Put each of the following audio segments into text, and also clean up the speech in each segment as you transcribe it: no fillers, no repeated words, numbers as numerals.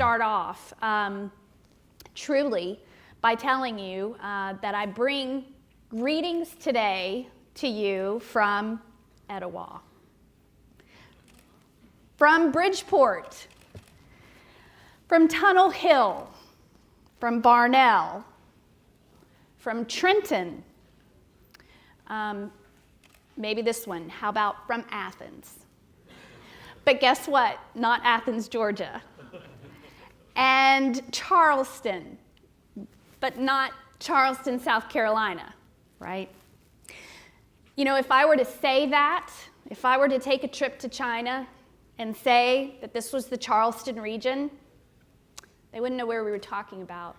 start off truly by telling you that I bring greetings today to you from Etowah, from Bridgeport, from Tunnel Hill, from Barnell, from Trenton, maybe this one, how about from Athens? But guess what? Not Athens, Georgia. And Charleston, but not Charleston, South Carolina, right? You know, if I were to say that, if I were to take a trip to China and say that this was the Charleston region, they wouldn't know where we were talking about.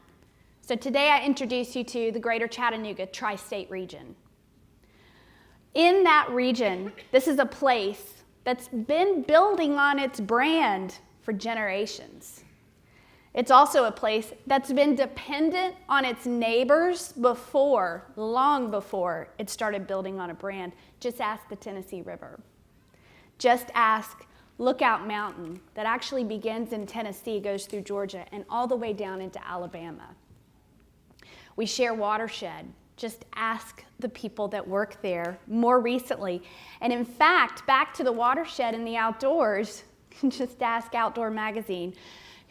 So today I introduce you to the Greater Chattanooga Tri-State region. In that region, this is a place that's been building on its brand for generations. It's also a place that's been dependent on its neighbors long before it started building on a brand. Just ask the Tennessee River. Just ask Lookout Mountain that actually begins in Tennessee, goes through Georgia, and all the way down into Alabama. We share watershed. Just ask the people that work there more recently. And in fact, back to the watershed in the outdoors, just ask Outdoor Magazine,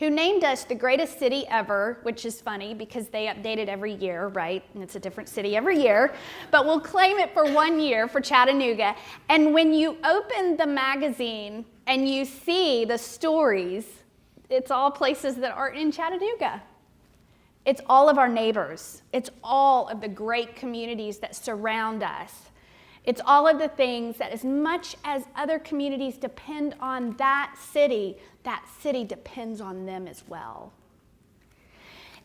who named us the greatest city ever, which is funny because they update it every year, right? And it's a different city every year, but we'll claim it for 1 year for Chattanooga. And when you open the magazine and you see the stories, it's all places that aren't in Chattanooga. It's all of our neighbors. It's all of the great communities that surround us. It's all of the things that as much as other communities depend on that city depends on them as well.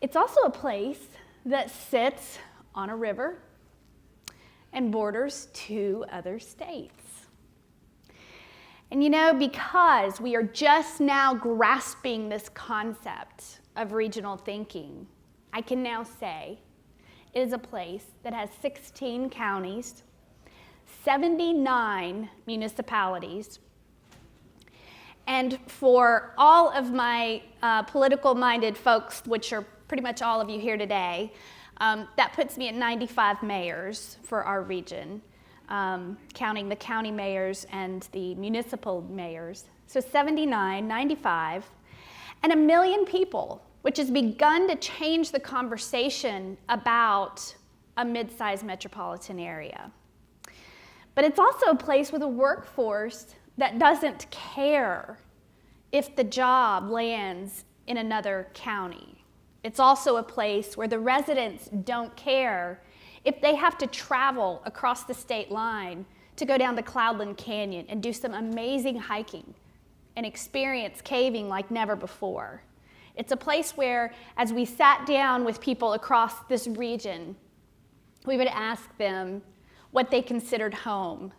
It's also a place that sits on a river and borders 2 other states. And you know, because we are just now grasping this concept of regional thinking, I can now say it is a place that has 16 counties, 79 municipalities, and for all of my political-minded folks, which are pretty much all of you here today, that puts me at 95 mayors for our region, counting the county mayors and the municipal mayors. So 79, 95, and 1 million people, which has begun to change the conversation about a mid-sized metropolitan area. But it's also a place with a workforce that doesn't care if the job lands in another county. It's also a place where the residents don't care if they have to travel across the state line to go down to Cloudland Canyon and do some amazing hiking and experience caving like never before. It's a place where, as we sat down with people across this region, we would ask them what they considered home.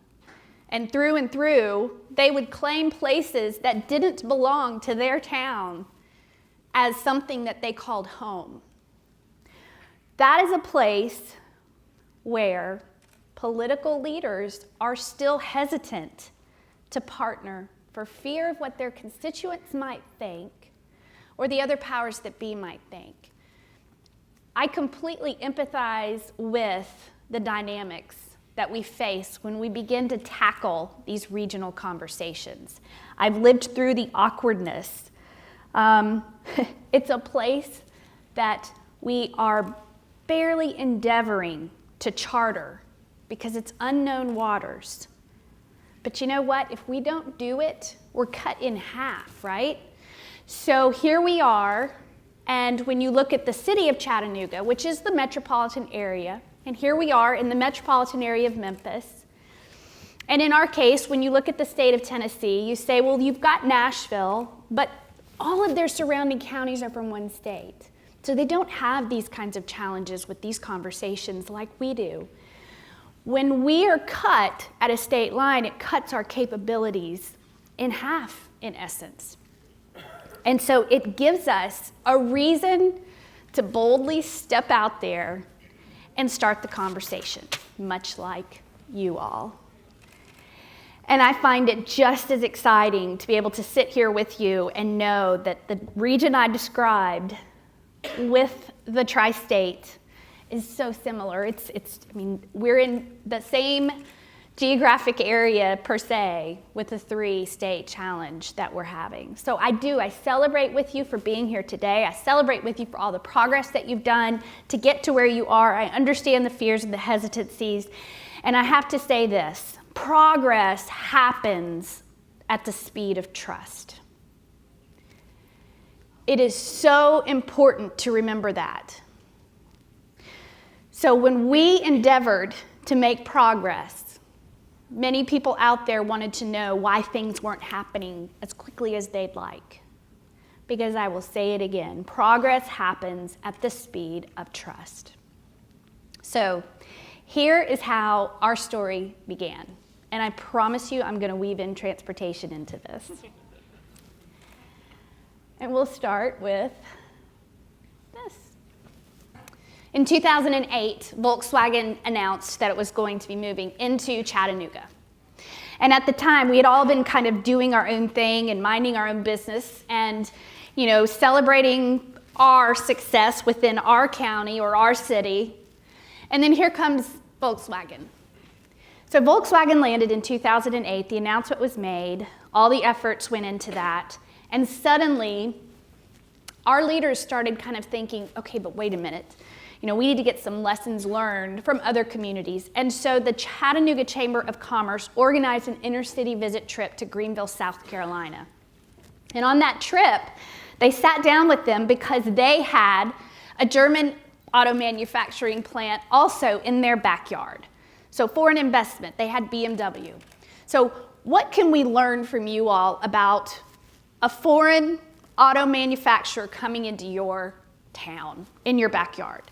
And through, they would claim places that didn't belong to their town as something that they called home. That is a place where political leaders are still hesitant to partner for fear of what their constituents might think or the other powers that be might think. I completely empathize with the dynamics that we face when we begin to tackle these regional conversations. I've lived through the awkwardness. It's a place that we are barely endeavoring to charter because it's unknown waters. But you know what? If we don't do it, we're cut in half, right? So here we are, and when you look at the city of Chattanooga, which is the metropolitan area, and here we are in the metropolitan area of Memphis, and in our case, when you look at the state of Tennessee, you say, well, you've got Nashville, but all of their surrounding counties are from one state. So they don't have these kinds of challenges with these conversations like we do. When we are cut at a state line, it cuts our capabilities in half, in essence. And so it gives us a reason to boldly step out there and start the conversation, much like you all. And I find it just as exciting to be able to sit here with you and know that the region I described with the tri-state is so similar. I mean, we're in the same geographic area per se with the 3-state challenge that we're having. So I celebrate with you for being here today. I celebrate with you for all the progress that you've done to get to where you are. I understand the fears and the hesitancies. And I have to say this, progress happens at the speed of trust. It is so important to remember that. So when we endeavored to make progress, many people out there wanted to know why things weren't happening as quickly as they'd like. Because I will say it again, progress happens at the speed of trust. So here is how our story began. And I promise you I'm going to weave in transportation into this. And we'll start with this. In 2008, Volkswagen announced that it was going to be moving into Chattanooga. And at the time, we had all been kind of doing our own thing and minding our own business and, celebrating our success within our county or our city. And then here comes Volkswagen. So Volkswagen landed in 2008, the announcement was made, all the efforts went into that, and suddenly our leaders started kind of thinking, okay, but wait a minute. We need to get some lessons learned from other communities. And so the Chattanooga Chamber of Commerce organized an intercity visit trip to Greenville, South Carolina. And on that trip, they sat down with them because they had a German auto manufacturing plant also in their backyard. So foreign investment, they had BMW. So what can we learn from you all about a foreign auto manufacturer coming into your town, in your backyard?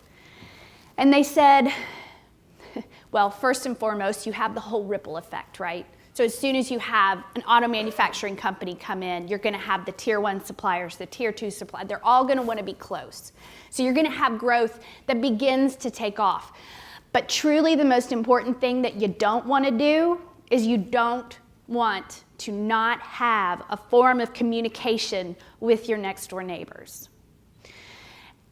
And they said, well, first and foremost, you have the whole ripple effect, right? So as soon as you have an auto manufacturing company come in, you're going to have the tier 1 suppliers, the tier 2 suppliers. They're all going to want to be close. So you're going to have growth that begins to take off. But truly the most important thing that you don't want to do is you don't want to not have a form of communication with your next door neighbors.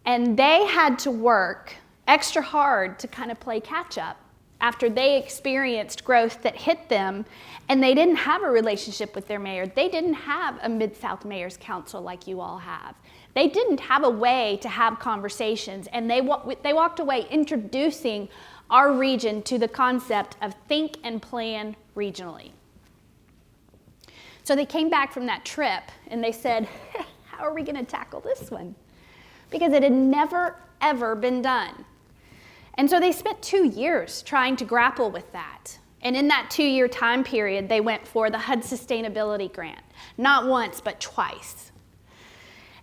And they had to work extra hard to kind of play catch up after they experienced growth that hit them, and they didn't have a relationship with their mayor. They didn't have a Mid-South Mayor's Council like you all have. They didn't have a way to have conversations, and they walked away introducing our region to the concept of think and plan regionally. So they came back from that trip and they said, how are we going to tackle this one? Because it had never, ever been done. And so they spent 2 years trying to grapple with that. And in that 2-year time period, they went for the HUD Sustainability Grant. Not once, but twice.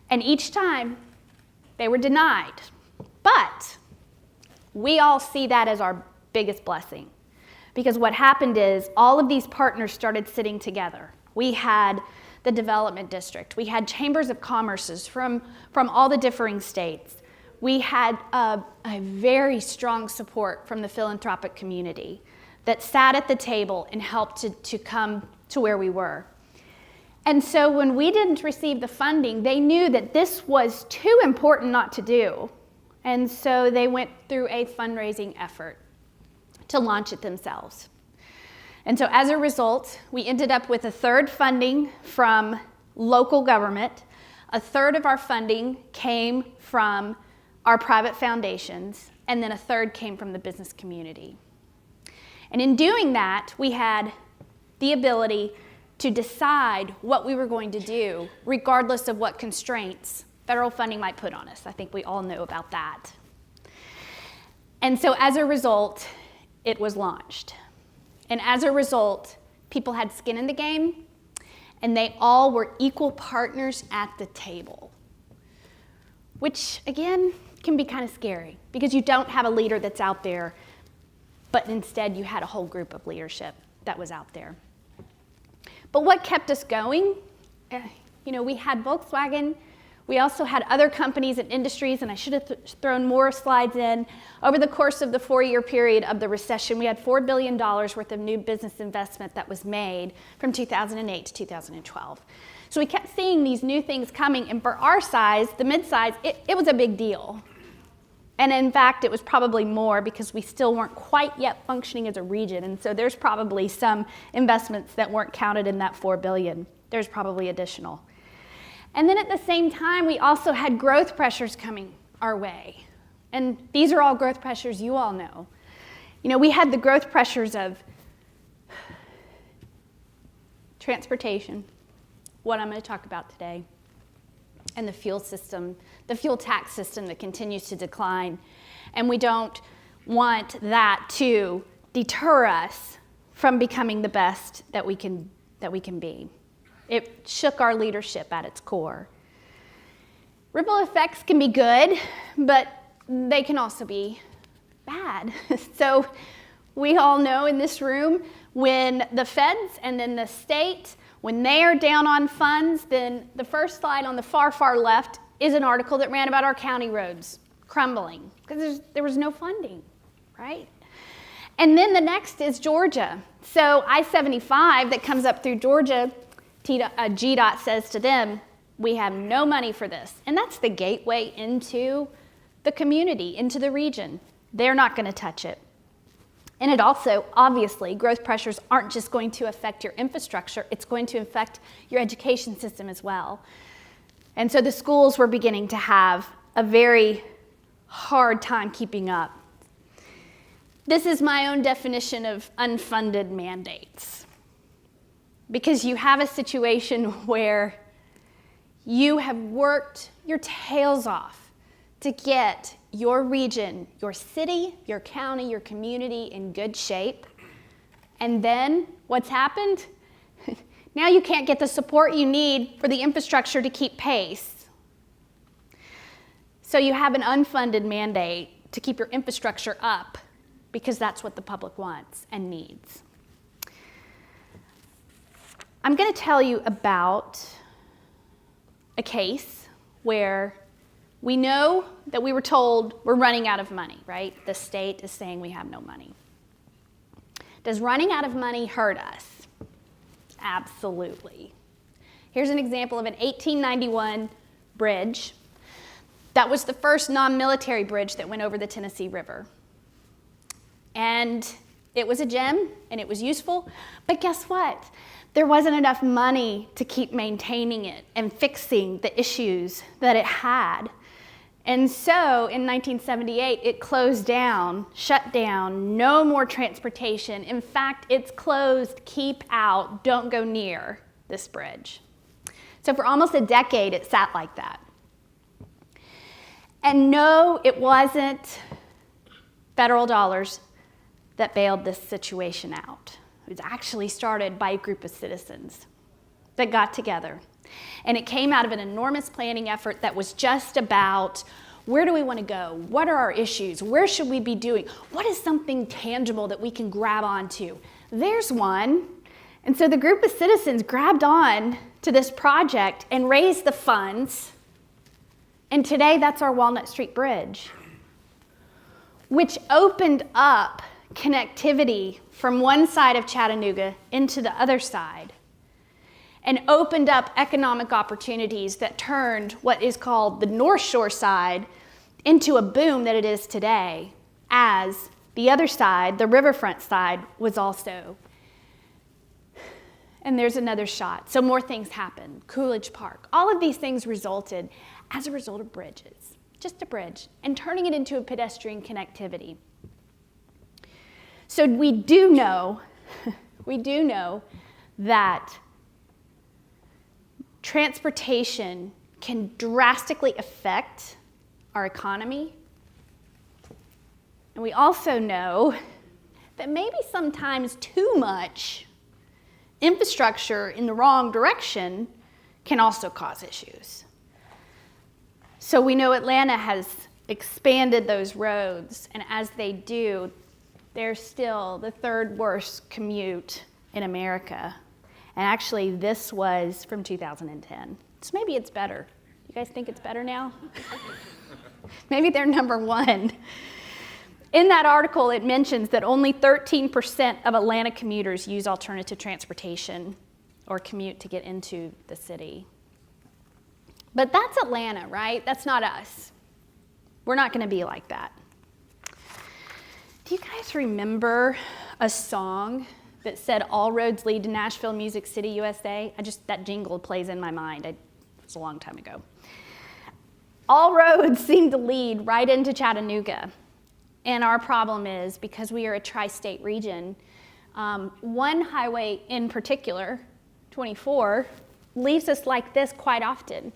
And each time, they were denied. But we all see that as our biggest blessing. Because what happened is all of these partners started sitting together. We had the development district. We had chambers of commerces from all the differing states. We had a very strong support from the philanthropic community that sat at the table and helped to come to where we were. And so when we didn't receive the funding, they knew that this was too important not to do. And so they went through a fundraising effort to launch it themselves. And so as a result, we ended up with a third funding from local government. A third of our funding came from our private foundations, and then a third came from the business community. And in doing that, we had the ability to decide what we were going to do, regardless of what constraints federal funding might put on us. I think we all know about that. And so as a result, it was launched. And as a result, people had skin in the game, and they all were equal partners at the table, which, again, can be kind of scary because you don't have a leader that's out there, but instead you had a whole group of leadership that was out there. But what kept us going? We had Volkswagen, We also had other companies and industries, and I should have thrown more slides in. Over the course of the 4-year period of the recession, we had $4 billion worth of new business investment that was made from 2008 to 2012. So we kept seeing these new things coming, and for our size, the mid-size, it was a big deal. And in fact, it was probably more because we still weren't quite yet functioning as a region, and so there's probably some investments that weren't counted in that $4 billion. There's probably additional. And then at the same time, we also had growth pressures coming our way. And these are all growth pressures you all know. You know, we had the growth pressures of transportation, what I'm going to talk about today, and the fuel system, the fuel tax system that continues to decline. And we don't want that to deter us from becoming the best that we can be. It shook our leadership at its core. Ripple effects can be good, but they can also be bad. So we all know in this room, when the feds and then the state, when they are down on funds, then the first slide on the far, far left is an article that ran about our county roads crumbling because there was no funding, right? And then the next is Georgia. So I-75 that comes up through Georgia, GDOT says to them, we have no money for this. And that's the gateway into the community, into the region. They're not going to touch it. And it also, obviously, growth pressures aren't just going to affect your infrastructure, it's going to affect your education system as well. And so the schools were beginning to have a very hard time keeping up. This is my own definition of unfunded mandates. Because you have a situation where you have worked your tails off to get your region, your city, your county, your community in good shape. And then what's happened? Now you can't get the support you need for the infrastructure to keep pace. So you have an unfunded mandate to keep your infrastructure up because that's what the public wants and needs. I'm going to tell you about a case where we know that we were told we're running out of money, right? The state is saying we have no money. Does running out of money hurt us? Absolutely. Here's an example of an 1891 bridge. That was the first non-military bridge that went over the Tennessee River. And it was a gem, and it was useful, but guess what? There wasn't enough money to keep maintaining it and fixing the issues that it had. And so in 1978, it closed down, shut down, no more transportation. In fact, it's closed, keep out, don't go near this bridge. So for almost a decade, it sat like that. And no, it wasn't federal dollars that bailed this situation out. It was actually started by a group of citizens that got together. And it came out of an enormous planning effort that was just about where do we want to go? What are our issues? Where should we be doing? What is something tangible that we can grab onto? There's one. And so the group of citizens grabbed on to this project and raised the funds. And today that's our Walnut Street Bridge, which opened up connectivity from one side of Chattanooga into the other side and opened up economic opportunities that turned what is called the North Shore side into a boom that it is today, as the other side, the riverfront side, was also. And there's another shot. So more things happened. Coolidge Park. All of these things resulted as a result of bridges, just a bridge, and turning it into a pedestrian connectivity. So we do know that transportation can drastically affect our economy. And we also know that maybe sometimes too much infrastructure in the wrong direction can also cause issues. So we know Atlanta has expanded those roads, and as they do, they're still the third worst commute in America. And actually, this was from 2010. So maybe it's better. You guys think it's better now? Maybe they're number one. In that article, it mentions that only 13% of Atlanta commuters use alternative transportation or commute to get into the city. But that's Atlanta, right? That's not us. We're not going to be like that. Do you guys remember a song that said, "All roads lead to Nashville, Music City, USA"? That jingle plays in my mind. It was a long time ago. All roads seem to lead right into Chattanooga. And our problem is, because we are a tri-state region, one highway in particular, 24, leaves us like this quite often.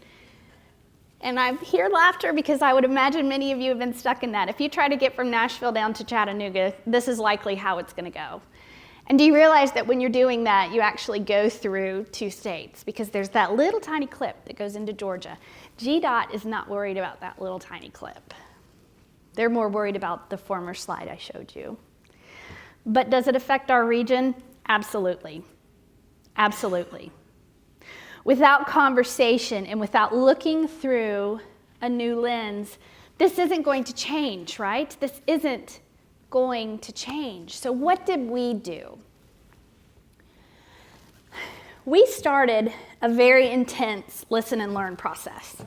And I hear laughter because I would imagine many of you have been stuck in that. If you try to get from Nashville down to Chattanooga, this is likely how it's going to go. And do you realize that when you're doing that, you actually go through 2 states? Because there's that little tiny clip that goes into Georgia. GDOT is not worried about that little tiny clip. They're more worried about the former slide I showed you. But does it affect our region? Absolutely. Absolutely. Without conversation and without looking through a new lens, this isn't going to change, right? This isn't going to change. So what did we do? We started a very intense listen and learn process.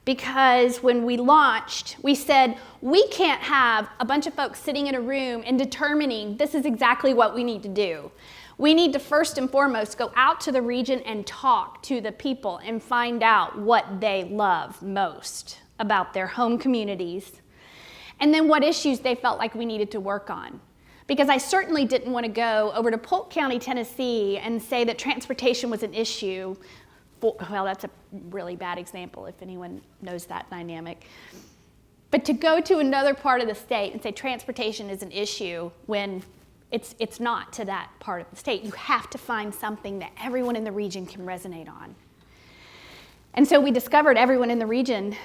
Because when we launched, we said, we can't have a bunch of folks sitting in a room and determining this is exactly what we need to do. We need to first and foremost go out to the region and talk to the people and find out what they love most about their home communities, and then what issues they felt like we needed to work on. Because I certainly didn't want to go over to Polk County, Tennessee and say that transportation was an issue. Well, that's a really bad example if anyone knows that dynamic. But to go to another part of the state and say transportation is an issue when it's not to that part of the state. You have to find something that everyone in the region can resonate on. And so we discovered everyone in the region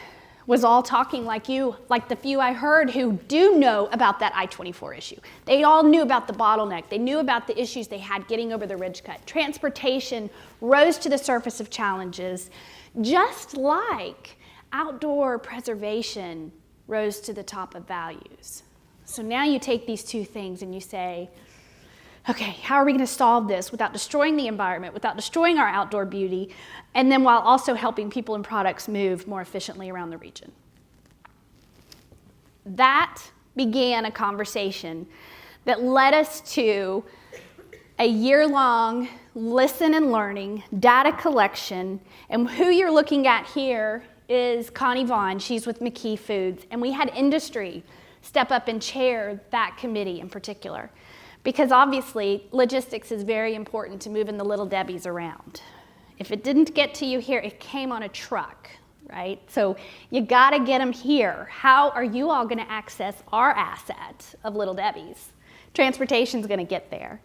was all talking like you, like the few I heard who do know about that I-24 issue. They all knew about the bottleneck. They knew about the issues they had getting over the ridge cut. Transportation rose to the surface of challenges, just like outdoor preservation rose to the top of values. So now you take these 2 things and you say, okay, how are we going to solve this without destroying the environment, without destroying our outdoor beauty, and then while also helping people and products move more efficiently around the region? That began a conversation that led us to a year-long listen and learning, data collection, and who you're looking at here is Connie Vaughn. She's with McKee Foods, and we had industry step up and chair that committee in particular. Because obviously, logistics is very important to moving the little Debbies around. If it didn't get to you here, it came on a truck, right? So you gotta get them here. How are you all gonna access our asset of little Debbies? Transportation's gonna get there.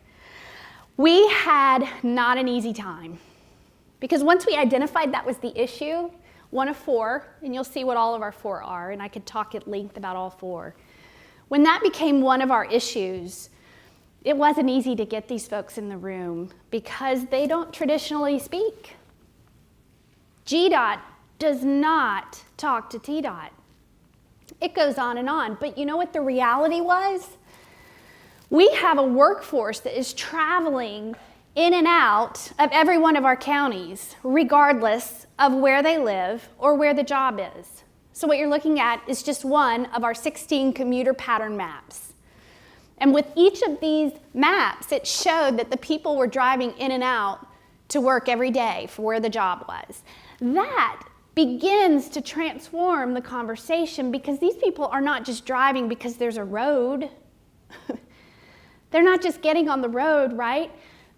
We had not an easy time. Because once we identified that was the issue, one of 4, and you'll see what all of our 4 are, and I could talk at length about all 4. When that became one of our issues, it wasn't easy to get these folks in the room because they don't traditionally speak. GDOT does not talk to TDOT. It goes on, but you know what the reality was? We have a workforce that is traveling in and out of every one of our counties, regardless of where they live or where the job is. So what you're looking at is just one of our 16 commuter pattern maps. And with each of these maps, it showed that the people were driving in and out to work every day for where the job was. That begins to transform the conversation because these people are not just driving because there's a road. They're not just getting on the road, right?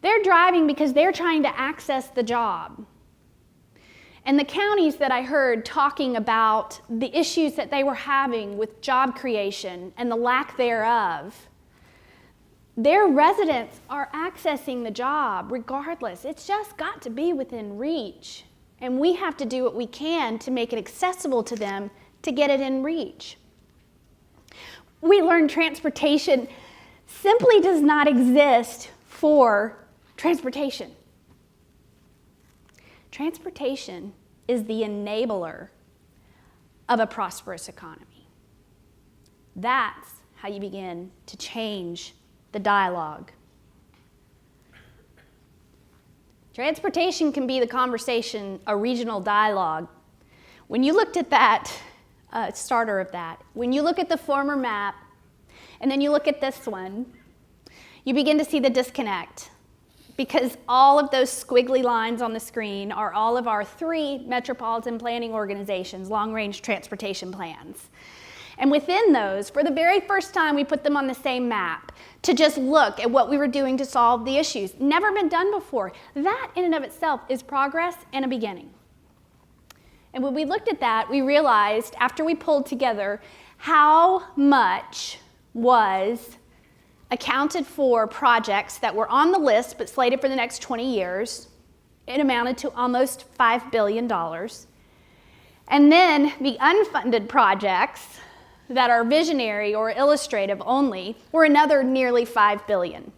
They're driving because they're trying to access the job. And the counties that I heard talking about the issues that they were having with job creation and the lack thereof, their residents are accessing the job regardless. It's just got to be within reach. And we have to do what we can to make it accessible to them to get it in reach. We learned transportation simply does not exist for transportation. Transportation is the enabler of a prosperous economy. That's how you begin to change the dialogue. Transportation can be the conversation, a regional dialogue. When you looked at that, starter of that, when you look at the former map, and then you look at this one, you begin to see the disconnect, because all of those squiggly lines on the screen are all of our 3 metropolitan planning organizations, long-range transportation plans. And within those, for the very first time, we put them on the same map to just look at what we were doing to solve the issues. Never been done before. That in and of itself is progress and a beginning. And when we looked at that, we realized after we pulled together how much was accounted for projects that were on the list but slated for the next 20 years. It amounted to almost $5 billion. And then the unfunded projects that are visionary or illustrative only were another nearly $5 billion.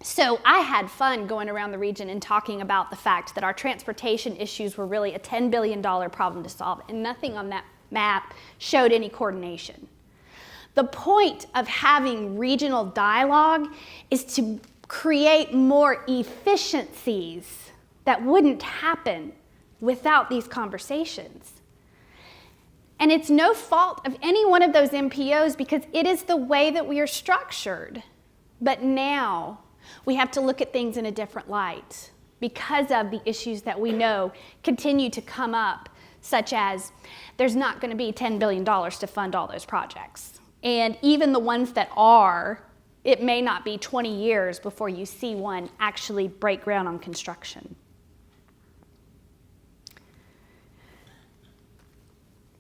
So I had fun going around the region and talking about the fact that our transportation issues were really a $10 billion problem to solve, and nothing on that map showed any coordination. The point of having regional dialogue is to create more efficiencies that wouldn't happen without these conversations. And it's no fault of any one of those MPOs because it is the way that we are structured. But now we have to look at things in a different light because of the issues that we know continue to come up, such as there's not going to be $10 billion to fund all those projects. And even the ones that are, it may not be 20 years before you see one actually break ground on construction.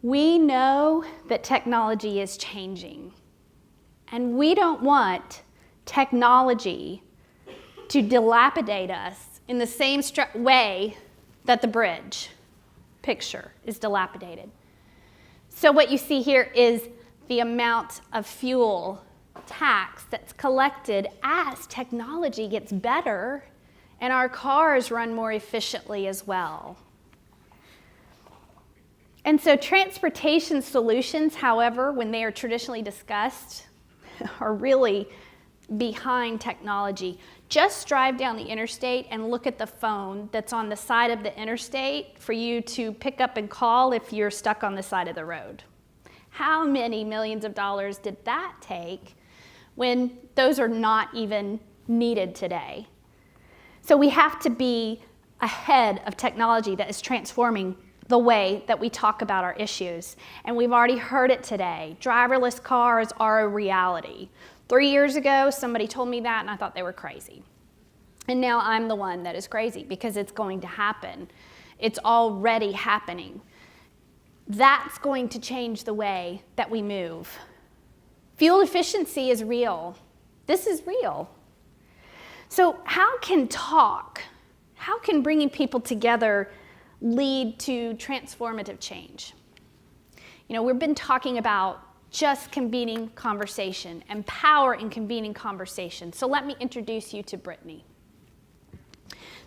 We know that technology is changing, and we don't want technology to dilapidate us in the same way that the bridge picture is dilapidated. So what you see here is the amount of fuel tax that's collected as technology gets better and our cars run more efficiently as well. And so transportation solutions, however, when they are traditionally discussed, are really behind technology. Just drive down the interstate and look at the phone that's on the side of the interstate for you to pick up and call if you're stuck on the side of the road. How many millions of dollars did that take when those are not even needed today? So we have to be ahead of technology that is transforming the way that we talk about our issues. And we've already heard it today. Driverless cars are a reality. 3 years ago, somebody told me that and I thought they were crazy. And now I'm the one that is crazy because it's going to happen. It's already happening. That's going to change the way that we move. Fuel efficiency is real. This is real. So how can bringing people together lead to transformative change? You know, we've been talking about just convening conversation and power in convening conversation. So let me introduce you to Brittany.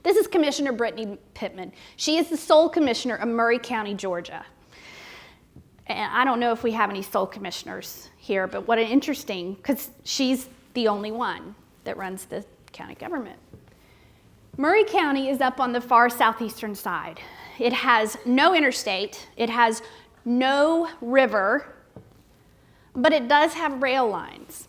This is Commissioner Brittany Pittman. She is the sole commissioner of Murray County, Georgia. And I don't know if we have any sole commissioners here, but what an interesting, because she's the only one that runs the county government. Murray County is up on the far southeastern side. It has no interstate, it has no river, but it does have rail lines.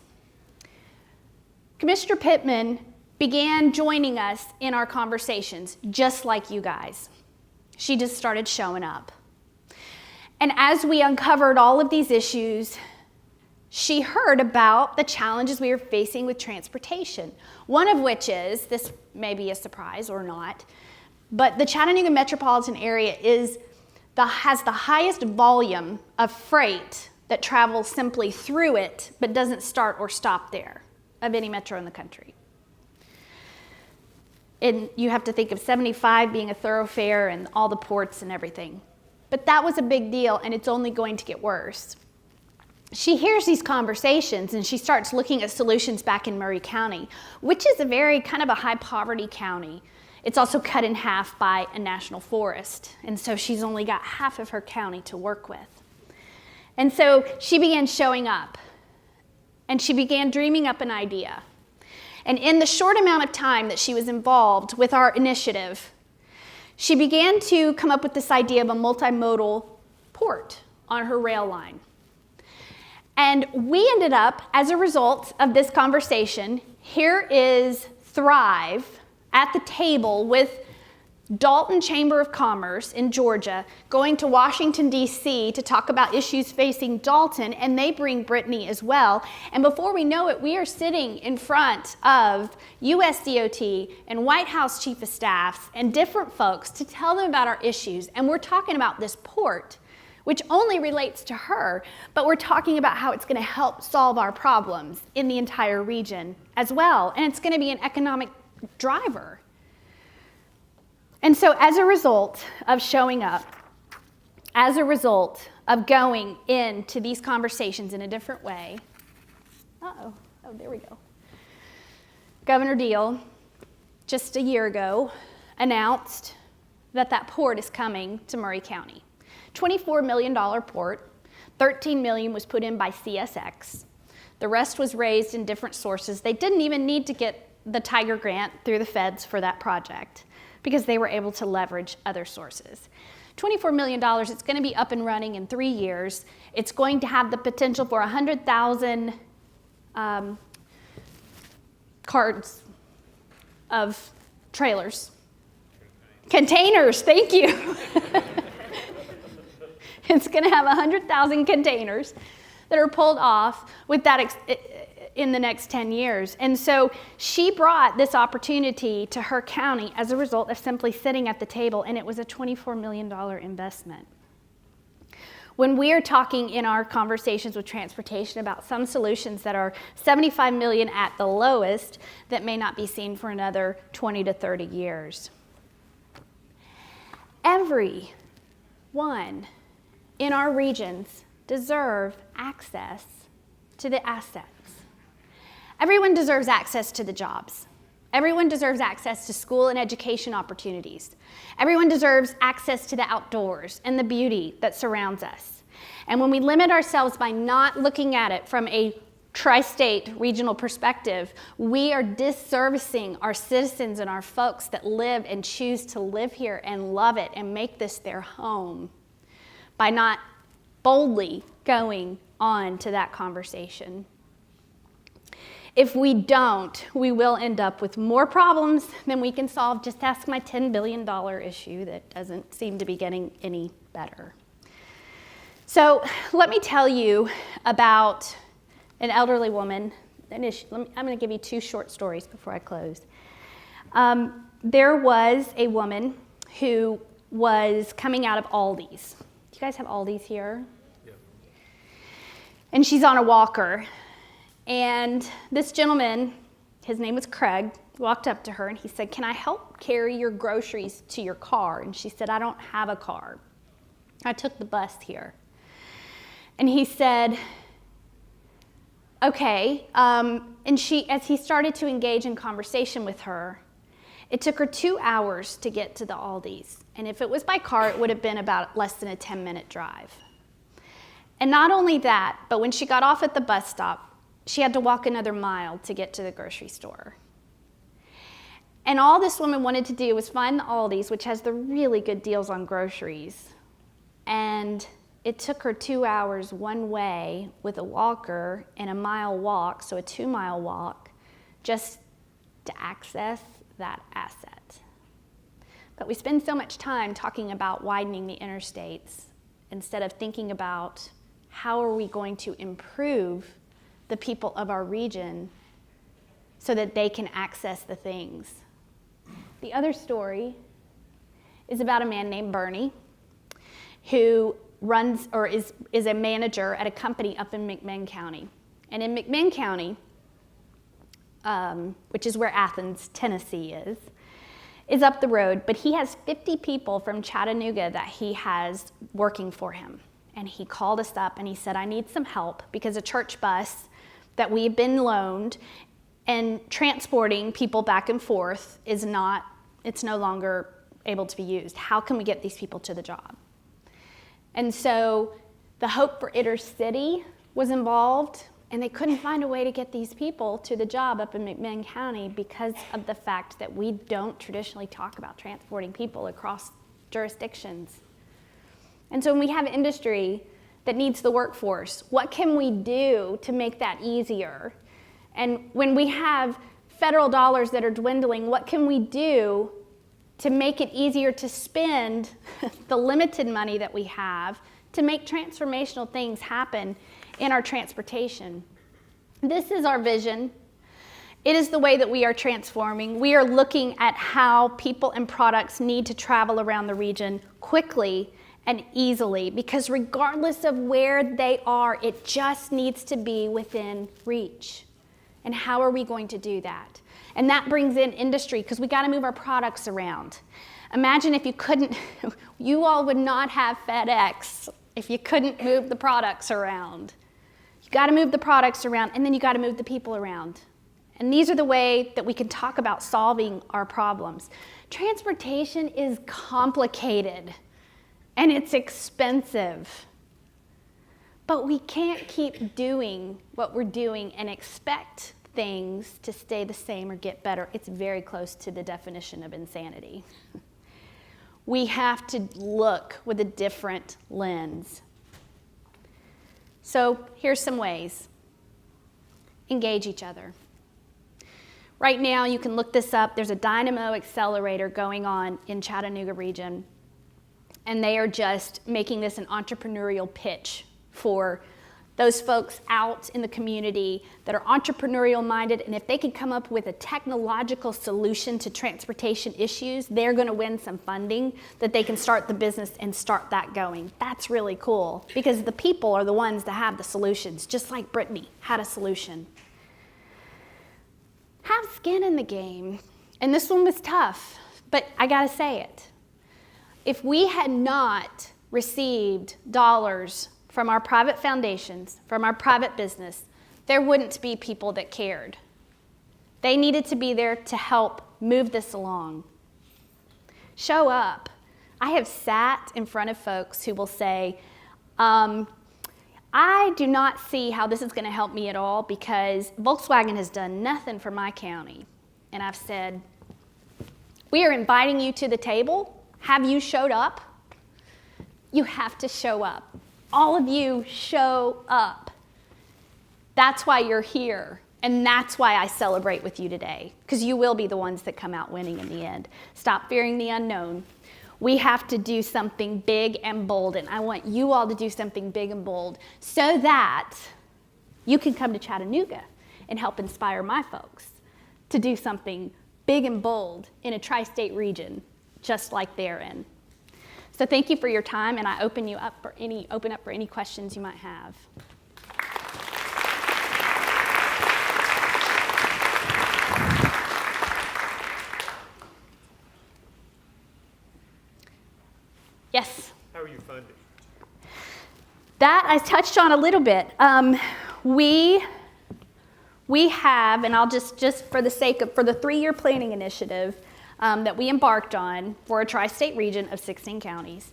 Commissioner Pittman began joining us in our conversations, just like you guys. She just started showing up. And as we uncovered all of these issues, she heard about the challenges we were facing with transportation. One of which is, this may be a surprise or not, but the Chattanooga metropolitan area has the highest volume of freight that travels simply through it, but doesn't start or stop there, of any metro in the country. And you have to think of 75 being a thoroughfare and all the ports and everything. But that was a big deal, and it's only going to get worse. She hears these conversations and she starts looking at solutions back in Murray County, which is a very kind of a high poverty county. It's also cut in half by a national forest, and so she's only got half of her county to work with. And so she began showing up, and she began dreaming up an idea. And in the short amount of time that she was involved with our initiative, she began to come up with this idea of a multimodal port on her rail line. And we ended up, as a result of this conversation, here is Thrive at the table with Dalton Chamber of Commerce in Georgia, going to Washington, D.C. to talk about issues facing Dalton, and they bring Brittany as well. And before we know it, we are sitting in front of USDOT and White House Chief of Staffs and different folks to tell them about our issues. And we're talking about this port, which only relates to her, but we're talking about how it's going to help solve our problems in the entire region as well. And it's going to be an economic driver. And so as a result of showing up, as a result of going into these conversations in a different way, there we go. Governor Deal, just a year ago, announced that that port is coming to Murray County. $24 million port, $13 million was put in by CSX. The rest was raised in different sources. They didn't even need to get the Tiger grant through the feds for that project, because they were able to leverage other sources. $24 million, it's going to be up and running in 3 years. It's going to have the potential for 100,000 carts of trailers. Containers, thank you. It's going to have 100,000 containers that are pulled off with that in the next 10 years. And so she brought this opportunity to her county as a result of simply sitting at the table, and it was a $24 million investment. When we are talking in our conversations with transportation about some solutions that are $75 million at the lowest that may not be seen for another 20 to 30 years. Everyone in our regions deserve access to the assets. Everyone deserves access to the jobs. Everyone deserves access to school and education opportunities. Everyone deserves access to the outdoors and the beauty that surrounds us. And when we limit ourselves by not looking at it from a tri-state regional perspective, we are disservicing our citizens and our folks that live and choose to live here and love it and make this their home by not boldly going on to that conversation. If we don't, we will end up with more problems than we can solve. Just ask my $10 billion issue that doesn't seem to be getting any better. So let me tell you about an elderly woman. I'm going to give you 2 short stories before I close. There was a woman who was coming out of Aldi's. Do you guys have Aldi's here? Yeah. And she's on a walker. And this gentleman, his name was Craig, walked up to her and he said, "Can I help carry your groceries to your car?" And she said, "I don't have a car. I took the bus here." And he said, "Okay." And as he started to engage in conversation with her, it took her 2 hours to get to the Aldi's. And if it was by car, it would have been about less than a 10-minute drive. And not only that, but when she got off at the bus stop, she had to walk another mile to get to the grocery store. And all this woman wanted to do was find the Aldi's, which has the really good deals on groceries. And it took her 2 hours one way with a walker and a mile walk, so a 2-mile walk, just to access that asset. But we spend so much time talking about widening the interstates instead of thinking about how are we going to improve the people of our region so that they can access the things. The other story is about a man named Bernie who runs or is a manager at a company up in McMinn County. And in McMinn County, which is where Athens, Tennessee is up the road, but he has 50 people from Chattanooga that he has working for him. And he called us up and he said, "I need some help because a church bus that we've been loaned and transporting people back and forth is not it's no longer able to be used. How can we get these people to the job? And so the Hope for Inner City was involved, and they couldn't find a way to get these people to the job up in McMinn County because of the fact that we don't traditionally talk about transporting people across jurisdictions. And so when we have industry that needs the workforce, what can we do to make that easier? And when we have federal dollars that are dwindling, what can we do to make it easier to spend the limited money that we have to make transformational things happen in our transportation? This is our vision. It is the way that we are transforming. We are looking at how people and products need to travel around the region quickly and easily, because regardless of where they are, it just needs to be within reach. And how are we going to do that? And that brings in industry, because we got to move our products around. Imagine if you couldn't, you all would not have FedEx if you couldn't move the products around. You got to move the products around, and then you got to move the people around. And these are the way that we can talk about solving our problems. Transportation is complicated, and it's expensive. But we can't keep doing what we're doing and expect things to stay the same or get better. It's very close to the definition of insanity. We have to look with a different lens. So here's some ways. Engage each other. Right now, you can look this up. There's a Dynamo Accelerator going on in Chattanooga region, and they are just making this an entrepreneurial pitch for those folks out in the community that are entrepreneurial minded, and if they can come up with a technological solution to transportation issues, they're going to win some funding that they can start the business and start that going. That's really cool, because the people are the ones that have the solutions, just like Brittany had a solution. Have skin in the game. And this one was tough, but I gotta say it. If we had not received dollars from our private foundations, from our private business, there wouldn't be people that cared. They needed to be there to help move this along. Show up. I have sat in front of folks who will say, I do not see how this is going to help me at all because Volkswagen has done nothing for my county. And I've said, we are inviting you to the table. Have you showed up? You have to show up. All of you show up. That's why you're here. And that's why I celebrate with you today, because you will be the ones that come out winning in the end. Stop fearing the unknown. We have to do something big and bold, and I want you all to do something big and bold so that you can come to Chattanooga and help inspire my folks to do something big and bold in a tri-state region just like they're in. So thank you for your time, and I open up for any questions you might have. Yes? How are you funded? That I touched on a little bit. We have, and I'll just for the sake of, for the 3-year planning initiative that we embarked on for a tri-state region of 16 counties,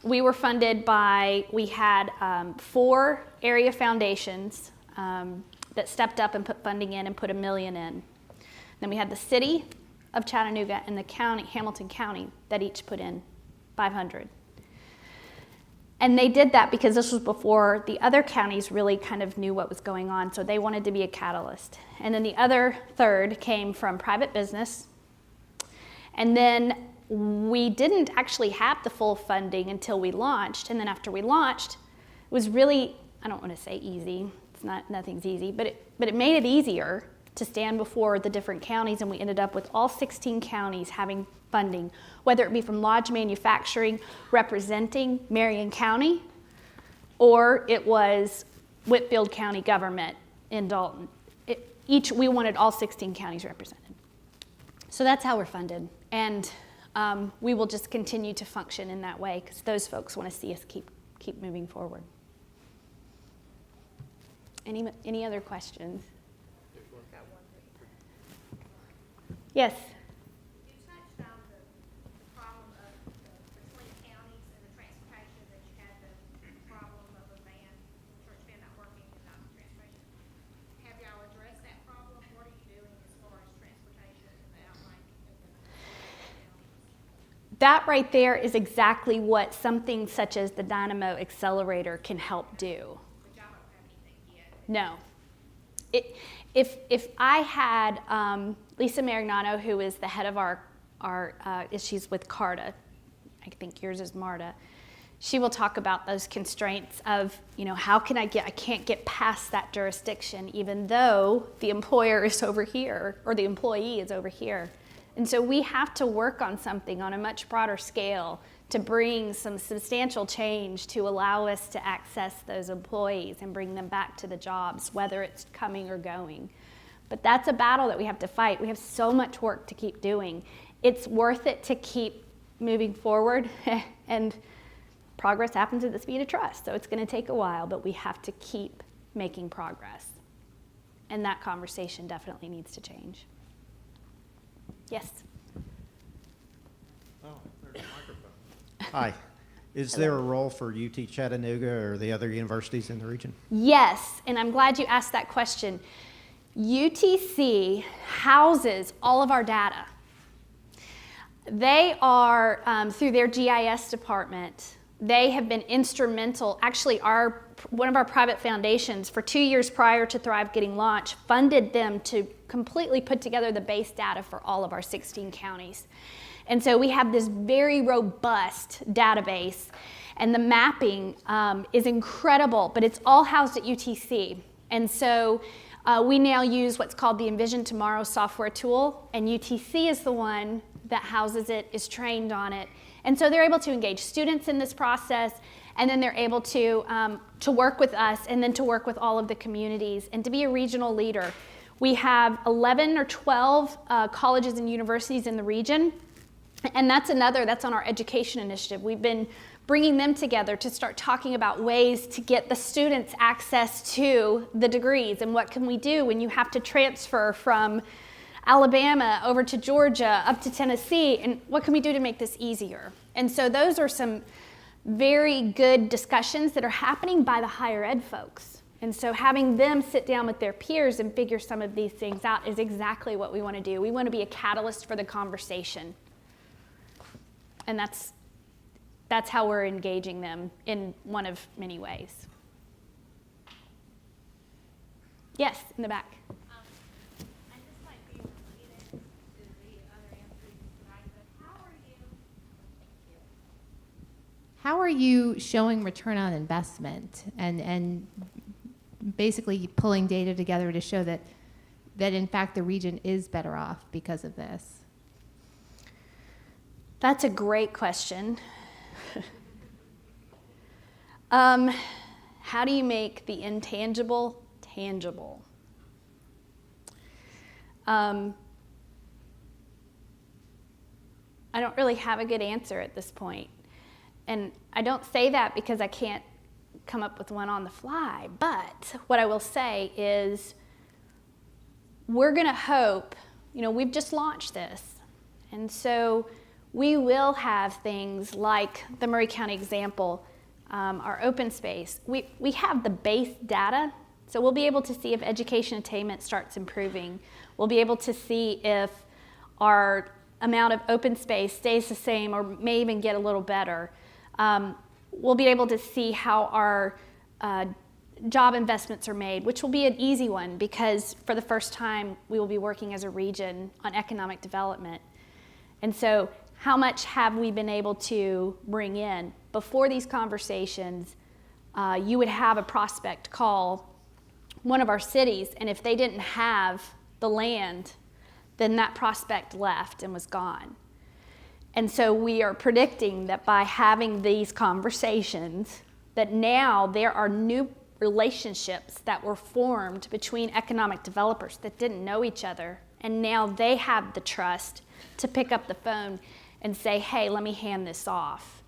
we were funded by, we had 4 area foundations that stepped up and put funding in and put $1 million in. Then we had the city of Chattanooga and the county, Hamilton County, that each put in $500. And they did that because this was before the other counties really kind of knew what was going on, so they wanted to be a catalyst. And then the other third came from private business. And then we didn't actually have the full funding until we launched. And then after we launched, it was really, I don't want to say easy, nothing's easy, but it made it easier to stand before the different counties, and we ended up with all 16 counties having funding, whether it be from Lodge Manufacturing representing Marion County, or it was Whitfield County government in Dalton. We wanted all 16 counties represented. So that's how we're funded, and we will just continue to function in that way because those folks want to see us keep moving forward. Any other questions? Got one. Yes. You touched that right there is exactly what something such as the Dynamo Accelerator can help do. Which I don't have anything yet. No. If I had Lisa Marignano, who is the head of our she's with CARTA, I think yours is MARTA, she will talk about those constraints of, how can I can't get past that jurisdiction even though the employer is over here or the employee is over here. And so we have to work on something on a much broader scale to bring some substantial change to allow us to access those employees and bring them back to the jobs, whether it's coming or going. But that's a battle that we have to fight. We have so much work to keep doing. It's worth it to keep moving forward, and progress happens at the speed of trust. So it's going to take a while, but we have to keep making progress. And that conversation definitely needs to change. Yes? Oh, there's a microphone. Hi. Is there a role for UT Chattanooga or the other universities in the region? Yes, and I'm glad you asked that question. UTC houses all of our data. They are, through their GIS department, they have been instrumental. Actually, one of our private foundations, for 2 years prior to Thrive getting launched, funded them to completely put together the base data for all of our 16 counties. And so we have this very robust database, and the mapping is incredible, but it's all housed at UTC. And so we now use what's called the Envision Tomorrow software tool, and UTC is the one that houses it, is trained on it. And so they're able to engage students in this process, and then they're able to work with us and then to work with all of the communities and to be a regional leader. We have 11 or 12 colleges and universities in the region, and that's on our education initiative. We've been bringing them together to start talking about ways to get the students access to the degrees, and what can we do when you have to transfer from Alabama over to Georgia up to Tennessee, and what can we do to make this easier? And so those are some very good discussions that are happening by the higher ed folks. And so having them sit down with their peers and figure some of these things out is exactly what we want to do. We want to be a catalyst for the conversation. And that's how we're engaging them in one of many ways. Yes, in the back. How are you showing return on investment and basically pulling data together to show that in fact the region is better off because of this? That's a great question. How do you make the intangible tangible? I don't really have a good answer at this point. And I don't say that because I can't come up with one on the fly, but what I will say is we're going to hope, we've just launched this, and so we will have things like the Murray County example, our open space. We have the base data, so we'll be able to see if education attainment starts improving. We'll be able to see if our amount of open space stays the same or may even get a little better. We'll be able to see how our job investments are made, which will be an easy one because for the first time we will be working as a region on economic development. And so how much have we been able to bring in? Before these conversations, you would have a prospect call one of our cities, and if they didn't have the land, then that prospect left and was gone. And so we are predicting that by having these conversations, that now there are new relationships that were formed between economic developers that didn't know each other, and now they have the trust to pick up the phone and say, hey, let me hand this off.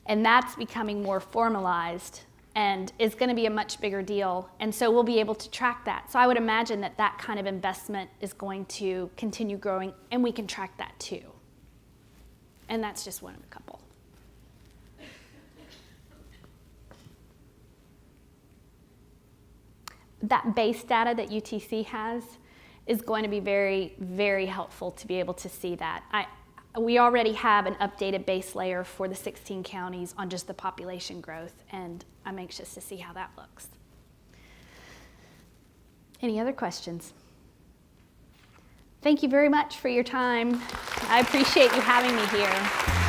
And that's becoming more formalized and is going to be a much bigger deal, and so we'll be able to track that. So I would imagine that that kind of investment is going to continue growing, and we can track that too. And that's just one of a couple. That base data that UTC has is going to be very, very helpful to be able to see that. we already have an updated base layer for the 16 counties on just the population growth, and I'm anxious to see how that looks. Any other questions? Thank you very much for your time. I appreciate you having me here.